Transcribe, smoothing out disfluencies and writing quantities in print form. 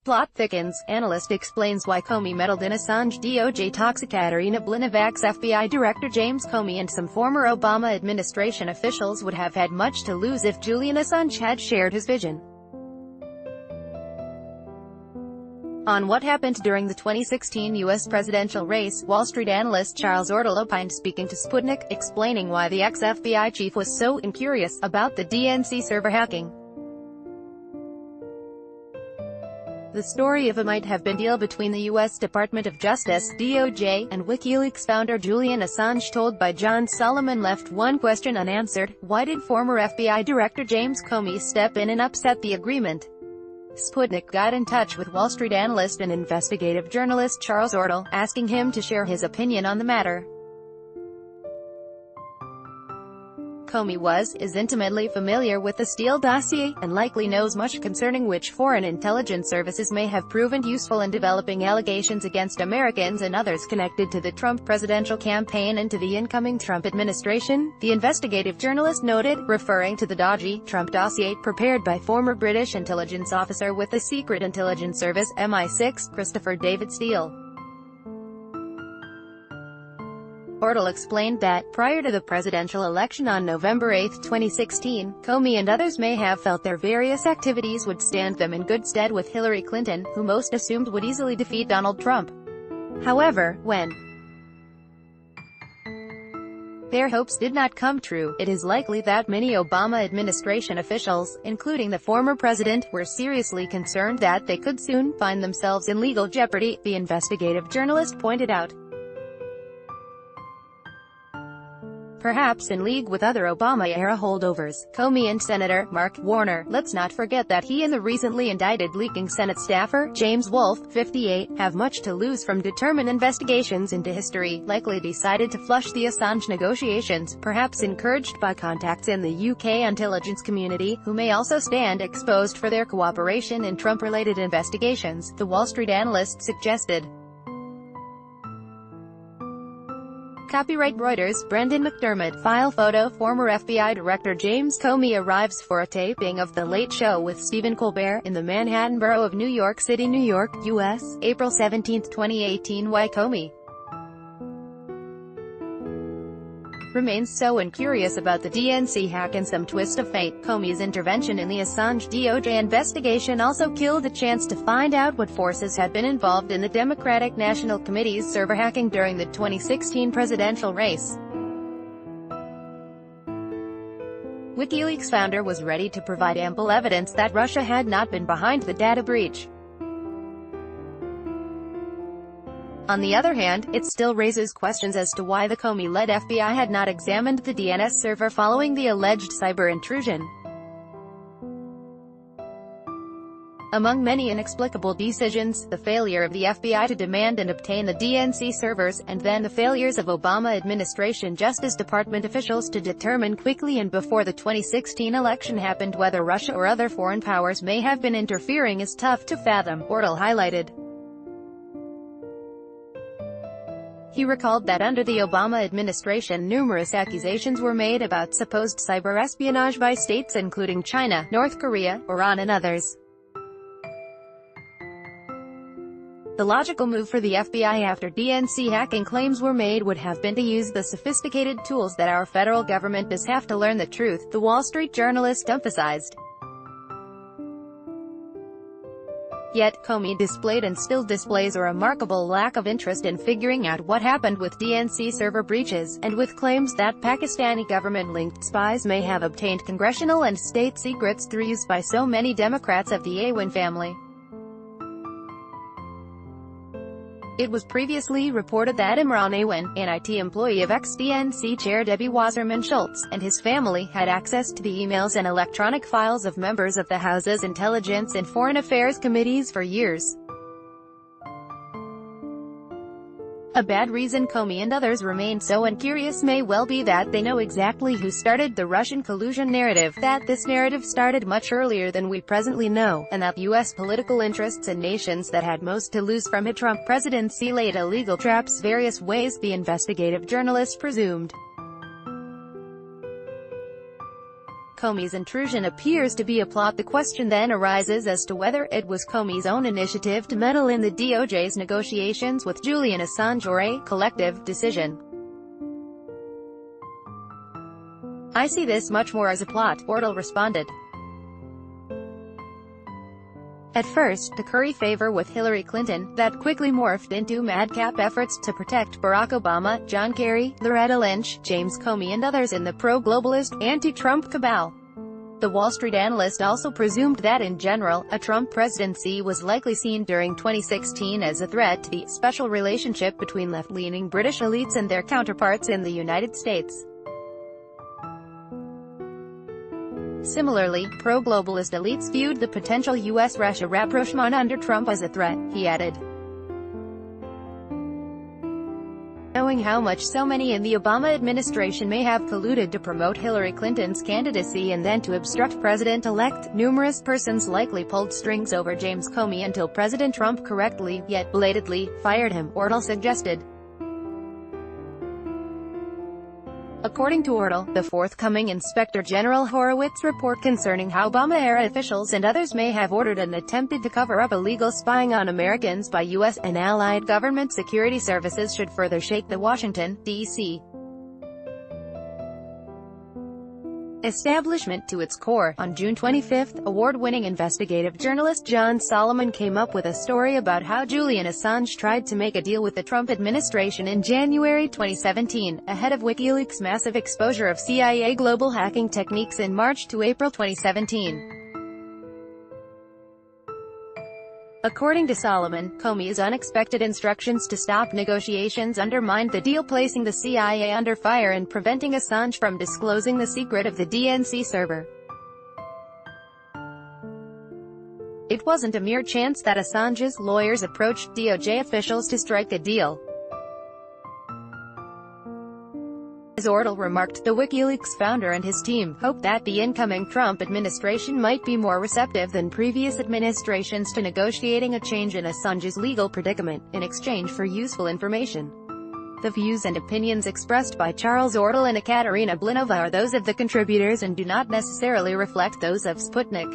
Plot thickens. Analyst explains why Comey meddled in Assange-DOJ talks. Katerina Blinevac's FBI Director James Comey and some former Obama administration officials would have had much to lose if Julian Assange had shared his vision on what happened during the 2016 U.S. presidential race. Wall Street analyst Charles Ortel opined, speaking to Sputnik, explaining why the ex-FBI chief was so incurious about the DNC server hacking. The story of a might have been deal between the U.S. Department of Justice, DOJ, and WikiLeaks founder Julian Assange, told by John Solomon, left one question unanswered: why did former FBI Director James Comey step in and upset the agreement? Sputnik got in touch with Wall Street analyst and investigative journalist Charles Ortel, asking him to share his opinion on the matter. Comey is intimately familiar with the Steele dossier, and likely knows much concerning which foreign intelligence services may have proven useful in developing allegations against Americans and others connected to the Trump presidential campaign and to the incoming Trump administration, the investigative journalist noted, referring to the dodgy Trump dossier prepared by former British intelligence officer with the Secret Intelligence Service, MI6, Christopher David Steele. Ortel explained that, prior to the presidential election on November 8, 2016, Comey and others may have felt their various activities would stand them in good stead with Hillary Clinton, who most assumed would easily defeat Donald Trump. However, when their hopes did not come true, it is likely that many Obama administration officials, including the former president, were seriously concerned that they could soon find themselves in legal jeopardy, the investigative journalist pointed out. Perhaps in league with other Obama-era holdovers, Comey and Senator Mark Warner. Let's not forget that he and the recently indicted leaking Senate staffer, James Wolfe, 58, have much to lose from determined investigations into history, likely decided to flush the Assange negotiations, perhaps encouraged by contacts in the UK intelligence community, who may also stand exposed for their cooperation in Trump-related investigations, the Wall Street analyst suggested. Copyright Reuters. Brendan McDermott. File photo. Former FBI Director James Comey arrives for a taping of The Late Show with Stephen Colbert, in the Manhattan borough of New York City, New York, U.S., April 17, 2018. Why Comey remains so incurious about the DNC hack and some twist of fate. Comey's intervention in the Assange-DOJ investigation also killed a chance to find out what forces had been involved in the Democratic National Committee's server hacking during the 2016 presidential race. WikiLeaks founder was ready to provide ample evidence that Russia had not been behind the data breach. On the other hand, it still raises questions as to why the Comey-led FBI had not examined the DNS server following the alleged cyber intrusion. Among many inexplicable decisions, the failure of the FBI to demand and obtain the DNC servers, and then the failures of Obama administration Justice Department officials to determine quickly and before the 2016 election happened whether Russia or other foreign powers may have been interfering is tough to fathom, Ortel highlighted. He recalled that under the Obama administration numerous accusations were made about supposed cyber espionage by states including China, North Korea, Iran and others. The logical move for the FBI after DNC hacking claims were made would have been to use the sophisticated tools that our federal government does have to learn the truth, the Wall Street journalist emphasized. Yet, Comey displayed and still displays a remarkable lack of interest in figuring out what happened with DNC server breaches, and with claims that Pakistani government-linked spies may have obtained congressional and state secrets through use by so many Democrats of the Awen family. It was previously reported that Imran Awen, an IT employee of ex-DNC chair Debbie Wasserman Schultz, and his family had access to the emails and electronic files of members of the House's Intelligence and Foreign Affairs committees for years. A bad reason Comey and others remain so incurious may well be that they know exactly who started the Russian collusion narrative, that this narrative started much earlier than we presently know, and that U.S. political interests and nations that had most to lose from a Trump presidency laid illegal traps various ways, the investigative journalist presumed. Comey's intrusion appears to be a plot. The question then arises as to whether it was Comey's own initiative to meddle in the DOJ's negotiations with Julian Assange or a collective decision. "I see this much more as a plot," Ortle responded. At first, to curry favor with Hillary Clinton, that quickly morphed into madcap efforts to protect Barack Obama, John Kerry, Loretta Lynch, James Comey and others in the pro-globalist, anti-Trump cabal. The Wall Street Analyst also presumed that in general, a Trump presidency was likely seen during 2016 as a threat to the special relationship between left-leaning British elites and their counterparts in the United States. Similarly, pro-globalist elites viewed the potential U.S.-Russia rapprochement under Trump as a threat, he added. Knowing how much so many in the Obama administration may have colluded to promote Hillary Clinton's candidacy and then to obstruct President-elect, numerous persons likely pulled strings over James Comey until President Trump correctly, yet belatedly, fired him, Ortle suggested. According to Ortle, the forthcoming Inspector General Horowitz report concerning how Obama-era officials and others may have ordered and attempted to cover up illegal spying on Americans by U.S. and allied government security services should further shake the Washington, D.C. establishment to its core. On June 25, award-winning investigative journalist John Solomon came up with a story about how Julian Assange tried to make a deal with the Trump administration in January 2017, ahead of WikiLeaks' massive exposure of CIA global hacking techniques in March to April 2017. According to Solomon, Comey's unexpected instructions to stop negotiations undermined the deal, placing the CIA under fire and preventing Assange from disclosing the secret of the DNC server. It wasn't a mere chance that Assange's lawyers approached DOJ officials to strike a deal. As Ortle remarked, the WikiLeaks founder and his team hoped that the incoming Trump administration might be more receptive than previous administrations to negotiating a change in Assange's legal predicament, in exchange for useful information. The views and opinions expressed by Charles Ortle and Ekaterina Blinova are those of the contributors and do not necessarily reflect those of Sputnik.